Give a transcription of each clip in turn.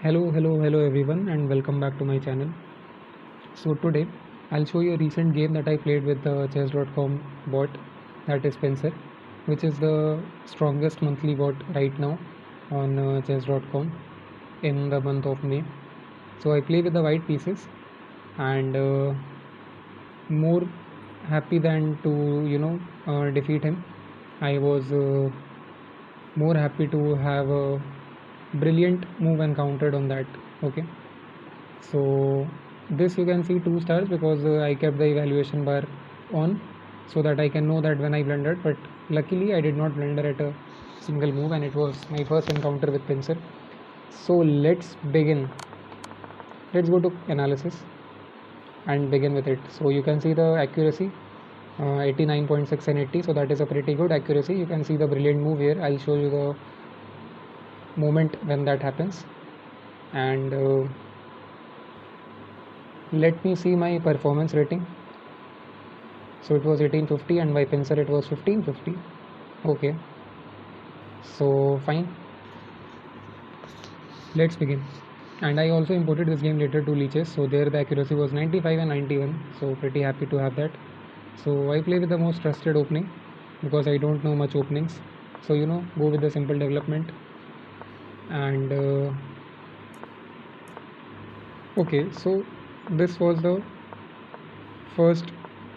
Hello everyone, and welcome back to my channel. So today I'll show you a recent game that I played with the chess.com bot, that is Pincer, which is the strongest monthly bot right now on chess.com in the month of May. So I play with the white pieces, and more happy than to defeat him. I was more happy to have a brilliant move encountered on that. Okay, so this you can see 2 stars because I kept the evaluation bar on so that I can know that when I blundered, but luckily I did not blunder at a single move, and it was my first encounter with Pincer. So let's go to analysis and begin with it. So you can see the accuracy, 89.6 and 80, so that is a pretty good accuracy. You can see the brilliant move here. I'll show you the moment when that happens, and let me see my performance rating. So it was 1850, and by Pincer it was 1550. Okay, so fine, let's begin. And I also imported this game later to lichess, so there the accuracy was 95 and 91, so pretty happy to have that. So I play with the most trusted opening because I don't know much openings, so go with the simple development. And okay, so this was the first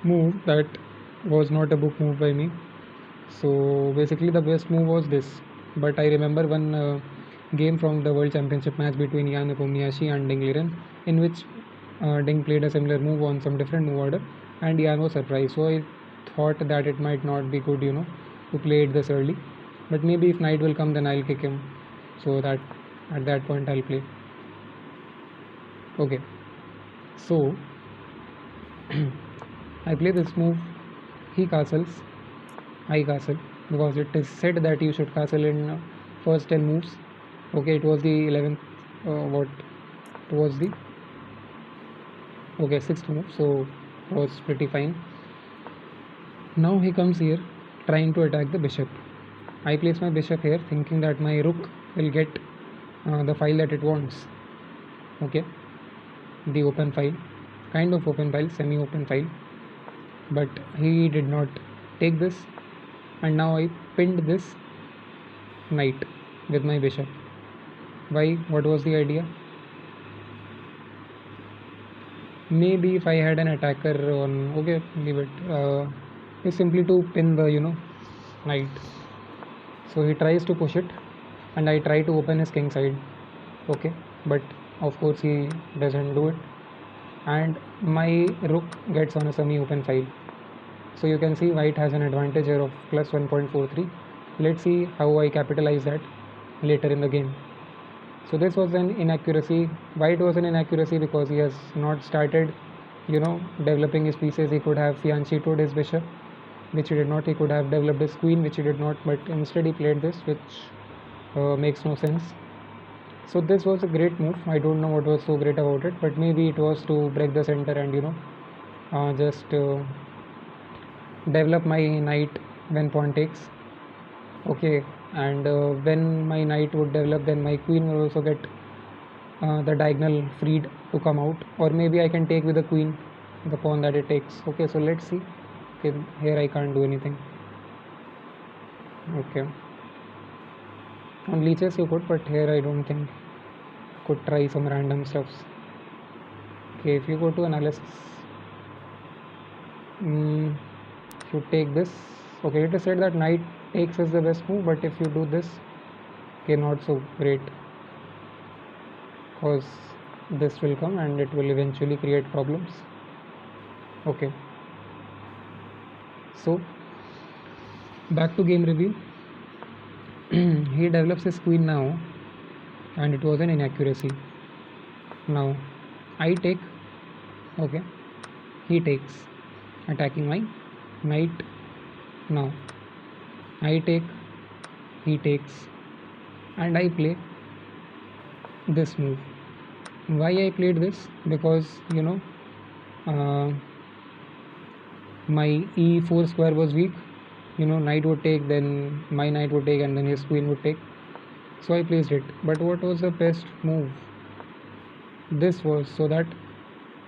move that was not a book move by me. So basically the best move was this, but I remember one game from the World Championship match between Jan Komiyashi and Ding Liren, in which Ding played a similar move on some different move order, and Jan was surprised. So I thought that it might not be good, to play it this early, but maybe if knight will come, then I'll kick him, so that at that point I'll play. Okay, so I play this move. He castles, I castle, because it is said that you should castle in first 10 moves. Okay, it was the 11th, what it was the okay 6th move, so it was pretty fine. Now he comes here trying to attack the bishop. I place my bishop here thinking that my rook will get the file that it wants. Okay, the open file, kind of open file, semi open file, but he did not take this, and now I pinned this knight with my bishop. Why? What was the idea? Maybe if I had an attacker on, okay, leave it. Is simply to pin the knight. So he tries to push it, and I try to open his king side. Okay, but of course he doesn't do it, and my rook gets on a semi-open file. So you can see white has an advantage here of plus 1.43. Let's see how I capitalize that later in the game. So this was an inaccuracy. White was an inaccuracy because he has not started, developing his pieces. He could have fianchettoed his bishop, which he did not. He could have developed his queen, which he did not. But instead he played this, which makes no sense. So this was a great move. I don't know what was so great about it, but maybe it was to break the center and just develop my knight when pawn takes. Okay, and when my knight would develop, then my queen will also get the diagonal freed to come out, or maybe I can take with the queen the pawn that it takes. Okay, so let's see. Okay, here I can't do anything. Okay, on lichess you could, but here I don't think. Could try some random stuffs. Okay, if you go to analysis, if you take this, okay, it is said that knight takes is the best move, but if you do this, okay, not so great, because this will come and it will eventually create problems. Okay, so back to game review. He develops his queen now, and it was an inaccuracy. Now I take, okay, he takes, attacking my knight. Now I take, he takes, and I play this move. Why I played this? Because my e4 square was weak. Knight would take, then my knight would take, and then his queen would take. So I placed it. But what was the best move? this was so that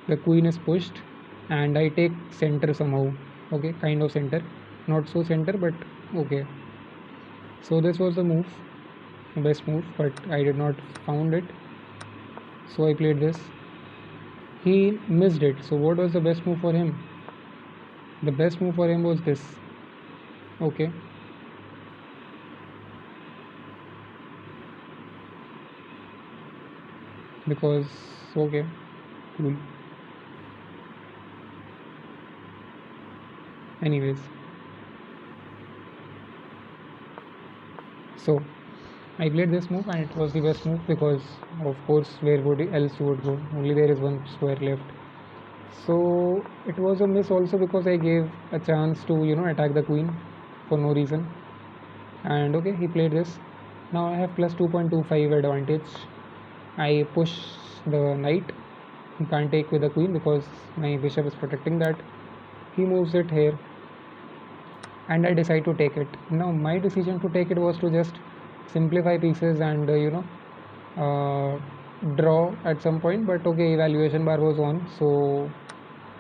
the queen is pushed and I take center somehow. Okay, kind of center, not so center, but okay. So this was the move, best move, but I did not found it. So I played this. He missed it. So what was the best move for him? The best move for him was this. Okay, because okay, cool. Anyways, so I played this move and it was the best move because of course where would else would go? Only there is one square left. So it was a miss also because I gave a chance to attack the queen for no reason. And okay, he played this. Now I have plus 2.25 advantage. I push the knight. He can't take with the queen because my bishop is protecting that. He moves it here and I decide to take it. Now my decision to take it was to just simplify pieces and uh, draw at some point, but okay, evaluation bar was on, so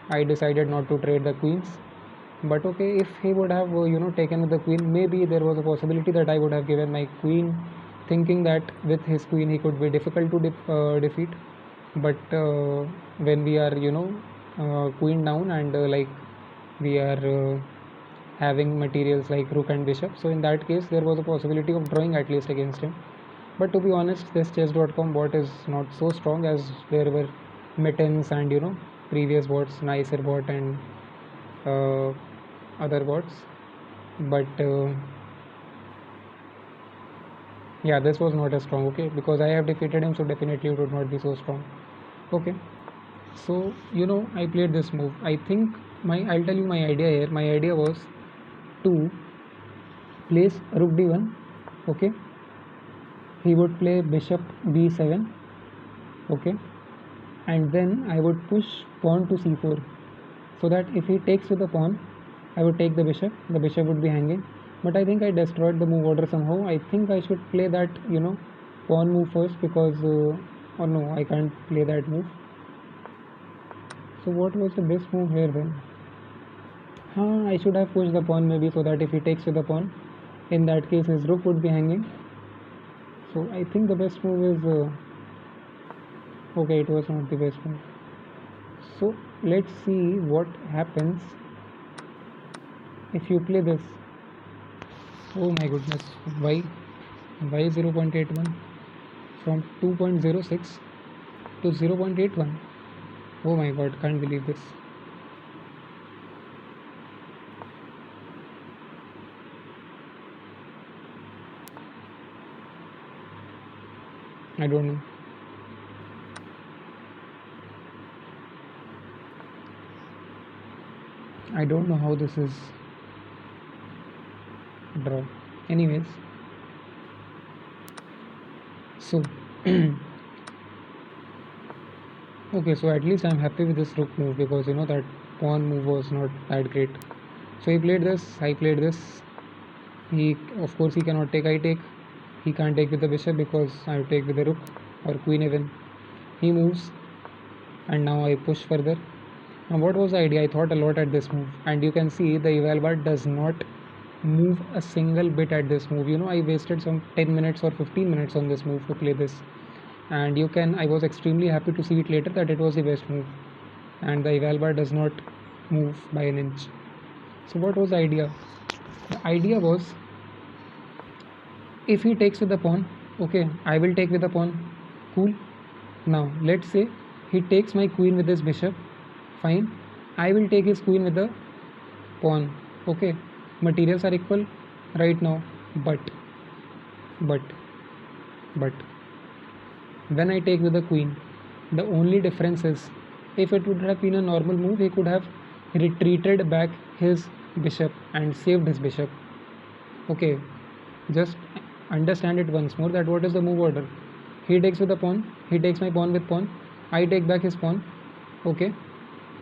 I decided not to trade the queens. But okay, if he would have taken with the queen, maybe there was a possibility that I would have given my queen, thinking that with his queen he could be difficult to defeat. But when we are queen down and like we are having materials like rook and bishop, so in that case there was a possibility of drawing at least against him. But to be honest, this chess.com bot is not so strong as there were mittens and previous bots, nicer bot and uh, other bots. But yeah, this was not as strong. Okay, because I have defeated him, so definitely it would not be so strong. Okay, so I played this move. I think I'll tell you my idea here. My idea was to place rook d1. Okay, he would play bishop b7. Okay, and then I would push pawn to c4, so that if he takes with the pawn, I would take the bishop would be hanging. But I think I destroyed the move order somehow. I think I should play that pawn move first because or no, I can't play that move. So what was the best move here then? I should have pushed the pawn maybe, so that if he takes with the pawn, in that case his rook would be hanging. So I think the best move is okay, it was not the best move. So let's see what happens if you play this. Oh my goodness, why 0.81 from 2.06 to 0.81? Oh my god, can't believe this. I don't know. I don't know how this is draw. Anyways, so okay, so at least I'm happy with this rook move because that pawn move was not that great. So he played this, I played this. He, of course, he cannot take, I take. He can't take with the bishop because I take with the rook or queen even. He moves and now I push further. Now what was the idea? I thought a lot at this move, and you can see the eval bar does not move a single bit at this move. I wasted some 10 minutes or 15 minutes on this move to play this, and I was extremely happy to see it later that it was the best move, and the eval bar does not move by an inch. So what was the idea? The idea was, if he takes with the pawn, okay, I will take with the pawn, cool. Now let's say he takes my queen with his bishop, fine. I will take his queen with the pawn, okay. Materials are equal right now, but but but when I take with the queen, the only difference is, if it would have been a normal move, he could have retreated back his bishop and saved his bishop. Okay, just understand it once more, that what is the move order. He takes with the pawn, he takes my pawn with pawn, I take back his pawn, okay,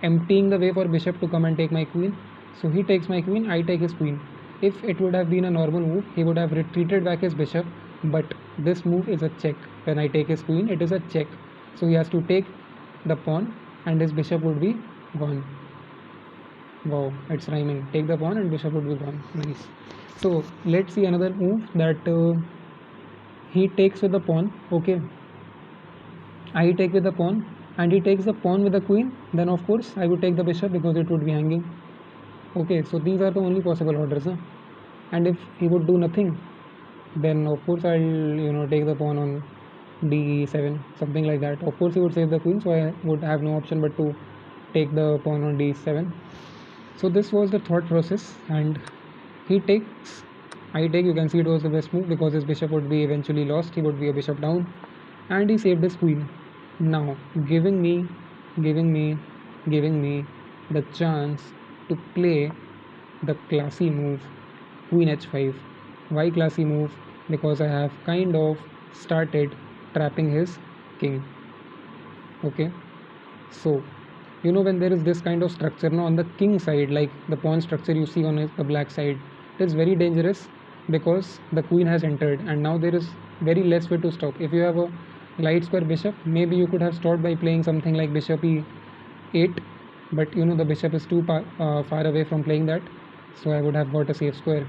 emptying the way for bishop to come and take my queen. So he takes my queen, I take his queen. If it would have been a normal move, he would have retreated back his bishop, but this move is a check. When I take his queen, it is a check. So he has to take the pawn and his bishop would be gone. Wow, it's rhyming. Take the pawn and bishop would be gone. Nice. So let's see another move that he takes with the pawn. Okay, I take with the pawn and he takes the pawn with the queen. Then of course I would take the bishop because it would be hanging. Okay, so these are the only possible orders. Huh? And if he would do nothing, then of course I'll take the pawn on d7, something like that. Of course he would save the queen, so I would have no option but to take the pawn on d7. So this was the thought process, and he takes, I take. You can see it was the best move because his bishop would be eventually lost. He would be a bishop down, and he saved his queen. Now giving me, giving me the chance to play the classy move queen h5. Why classy move? Because I have kind of started trapping his king. Okay, so when there is this kind of structure now on the king side, like the pawn structure you see on the black side, it is very dangerous because the queen has entered and now there is very less way to stop. If you have a light square bishop, maybe you could have stopped by playing something like bishop e8, but the bishop is too far away from playing that, so I would have got a safe square.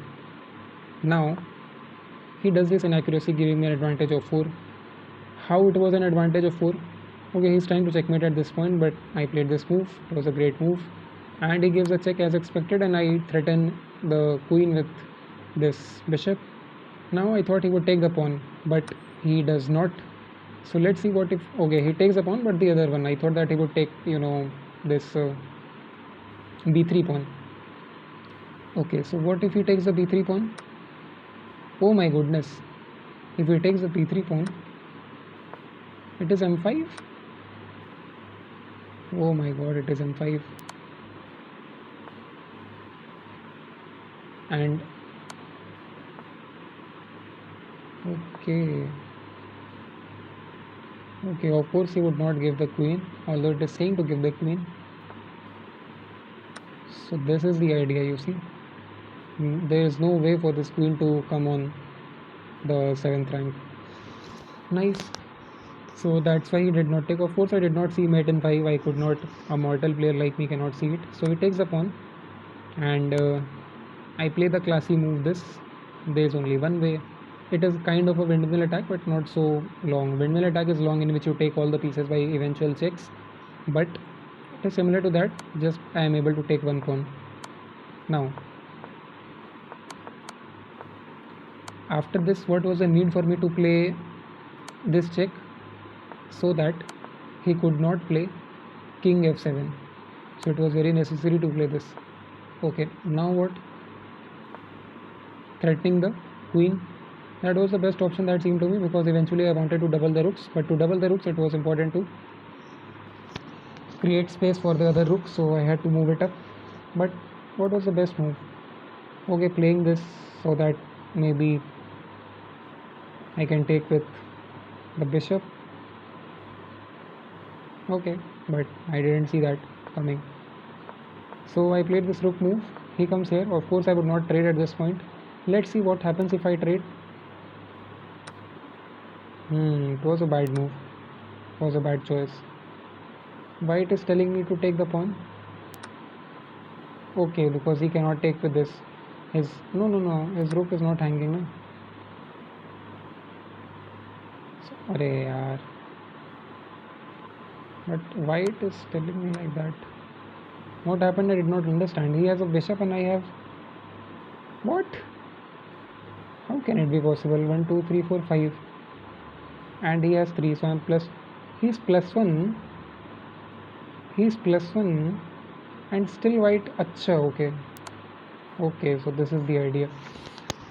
Now he does this inaccuracy, giving me an advantage of 4. How it was an advantage of 4? Okay, he's trying to checkmate at this point, but I played this move. It was a great move, and he gives a check as expected, and I threaten the queen with this bishop. Now I thought he would take the pawn, but he does not. So let's see what if. Okay, he takes the pawn, but the other one. I thought that he would take this b3 pawn. Okay, so what if he takes the b3 pawn? Oh my goodness! If he takes the b3 pawn, it is m5. Oh my god, it is m5. And okay, of course he would not give the queen, although it is saying to give the queen. So this is the idea, you see. There is no way for this queen to come on the 7th rank. Nice. So that's why he did not take. Of course I did not see mate in 5. I could not, a mortal player like me cannot see it. So he takes the pawn, and I play the classy move this. There is only one way. It is kind of a windmill attack, but not so long. Windmill attack is long, in which you take all the pieces by eventual checks, but it is similar to that, just I am able to take one pawn. Now after this, what was the need for me to play this check? So that he could not play king f7. So it was very necessary to play this. Okay, now what? Threatening the queen. That was the best option that seemed to me, because eventually I wanted to double the rooks, but to double the rooks it was important to create space for the other rook, so I had to move it up. But what was the best move? Okay, playing this so that maybe I can take with the bishop. Okay, but I didn't see that coming. So I played this rook move. He comes here. Of course I would not trade at this point. Let's see what happens if I trade. It was a bad move. It was a bad choice. White is telling me to take the pawn. Okay, because he cannot take with this. His his rook is not hanging. No? Arey yaar. But white is telling me like that. What happened? I did not understand. He has a bishop and I have. What? How can it be possible? 1, 2, 3, 4, 5. And he has 3, so I'm plus. He's +1. He's +1. And still white. Acha, okay. Okay, so this is the idea.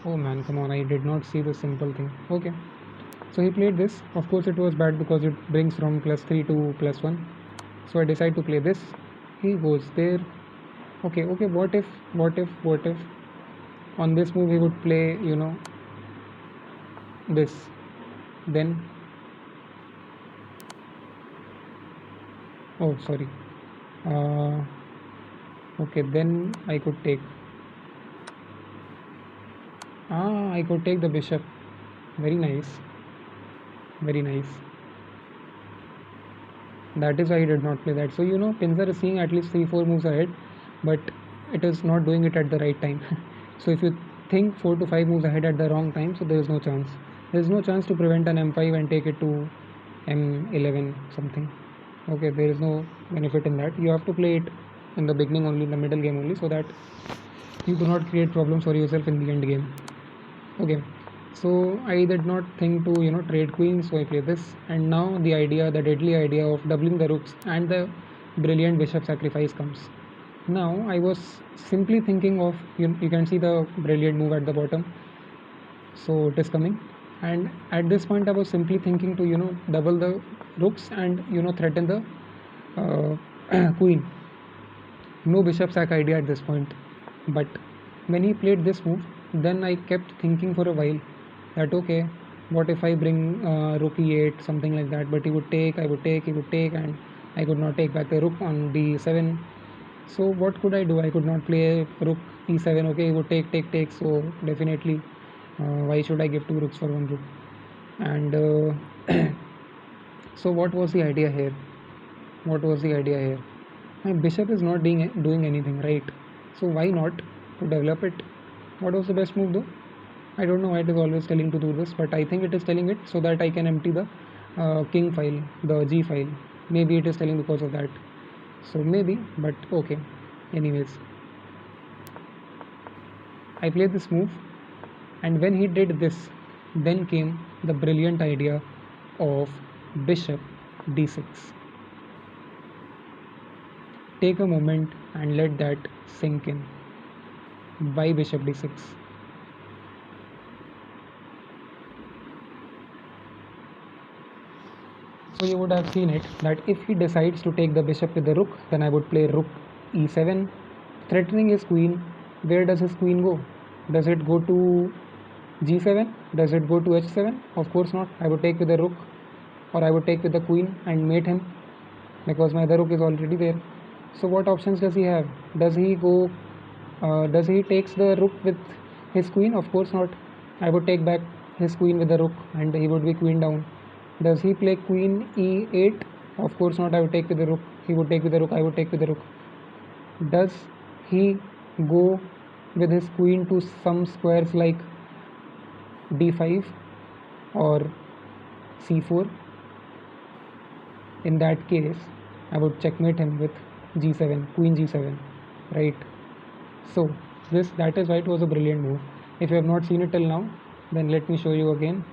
Oh man, come on. I did not see the simple thing. Okay. So he played this. Of course it was bad because it brings from +3 to +1. So I decide to play this. He goes there. Okay, what if on this move he would play this, then oh sorry, uh, okay, then I could take I could take the bishop. Very nice, very nice. That is why he did not play that. So Pincer is seeing at least 3-4 moves ahead, but it is not doing it at the right time. So if you think 4 to 5 moves ahead at the wrong time, so there is no chance. There is no chance to prevent an m5 and take it to m11 something. Okay, there is no benefit in that. You have to play it in the beginning only, in the middle game only, so that you do not create problems for yourself in the end game. Okay, so I did not think to trade queen, so I play this. And now the deadly idea of doubling the rooks and the brilliant bishop sacrifice comes. Now I was simply thinking of, you can see the brilliant move at the bottom, so it is coming. And at this point I was simply thinking to double the rooks and threaten the queen. No bishop sack idea at this point. But when he played this move, then I kept thinking for a while that okay, what if I bring rook e8, something like that. But he would take, I would take, he would take, and I could not take back the rook on d7. So what could I do? I could not play rook e7. Okay, he would take, take, take. So definitely, why should I give two rooks for one rook? And so what was the idea here? What was the idea here? My bishop is not doing anything, right? So why not to develop it? What was the best move though? I don't know why it is always telling to do this, but I think it is telling it so that I can empty the king file, the g file. Maybe it is telling because of that. So maybe, but okay. Anyways, I played this move, and when he did this, then came the brilliant idea of bishop d6. Take a moment and let that sink in. Why bishop d6? So you would have seen it that if he decides to take the bishop with the rook, then I would play rook e7, threatening his queen. Where does his queen go? Does it go to g7? Does it go to h7? Of course not. I would take with the rook, or I would take with the queen and mate him, because my other rook is already there. So what options does he have? Does he go? Does he takes the rook with his queen? Of course not. I would take back his queen with the rook, and he would be queen down. Does he play queen e8? Of course not. I would take with the rook. He would take with the rook. I would take with the rook. Does he go with his queen to some squares like d5 or c4? In that case, I would checkmate him with g7, queen g7, right? So that is why it was a brilliant move. If you have not seen it till now, then let me show you again.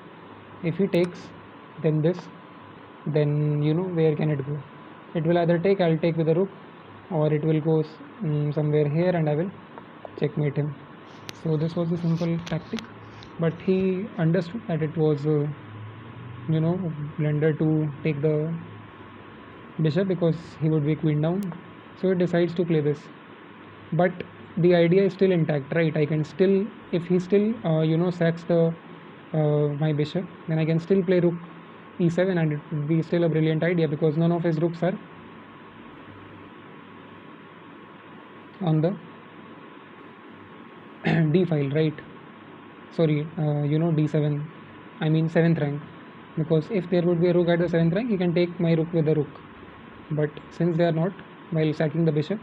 If he takes, then this, then where can it go? It will either take, I'll take with the rook, or it will go somewhere here and I will checkmate him. So this was a simple tactic, but he understood that it was blunder to take the bishop because he would be queen down. So he decides to play this, but the idea is still intact, right? I can still, if he still sacks the my bishop, then I can still play rook e7 and it would be still a brilliant idea because none of his rooks are on the d file, right? Sorry, d7, I mean 7th rank, because if there would be a rook at the 7th rank, he can take my rook with the rook. But since they are not, while sacking the bishop,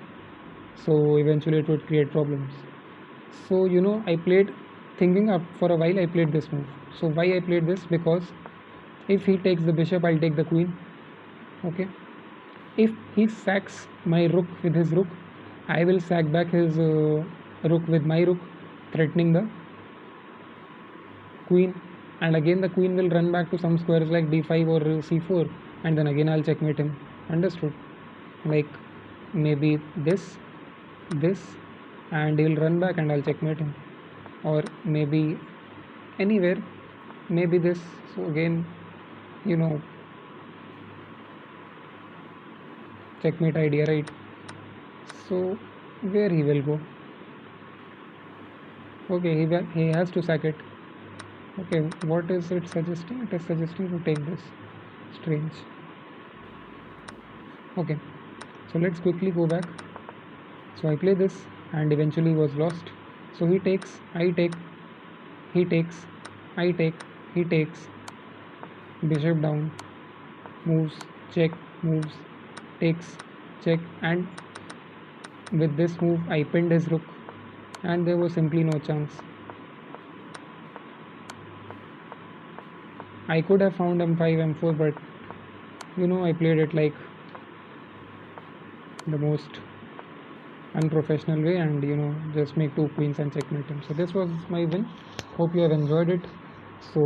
so eventually it would create problems. So I played, thinking up for a while, I played this move. So why I played this? Because if he takes the bishop, I'll take the queen. Okay, if he sacks my rook with his rook, I will sack back his rook with my rook, threatening the queen, and again the queen will run back to some squares like d5 or c4, and then again I'll checkmate him. Understood? Like maybe this, and he'll run back and I'll checkmate him, or maybe anywhere, maybe this. So again, checkmate idea, right? So where he will go? Okay, he has to sack it. Okay, what is it suggesting? It is suggesting to take this. Strange. Okay, so let's quickly go back. So I play this and eventually was lost. So he takes, I take, he takes, I take, he takes, bishop down, moves, check, moves, takes check, and with this move I pinned his rook, and there was simply no chance. I could have found m5 m4, but I played it like the most unprofessional way, and just make two queens and checkmate him. So this was my win. Hope you have enjoyed it. So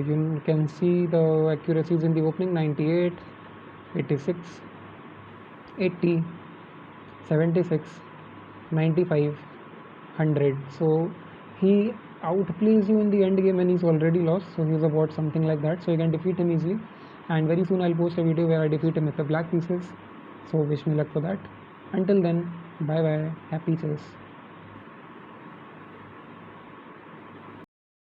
you can see the accuracies in the opening: 98, 86, 80, 76, 95, 100. So he outplays you in the end game when he's already lost. So he's about something like that. So you can defeat him easily. And very soon I'll post a video where I defeat him with the black pieces. So wish me luck for that. Until then, bye bye. Happy chess.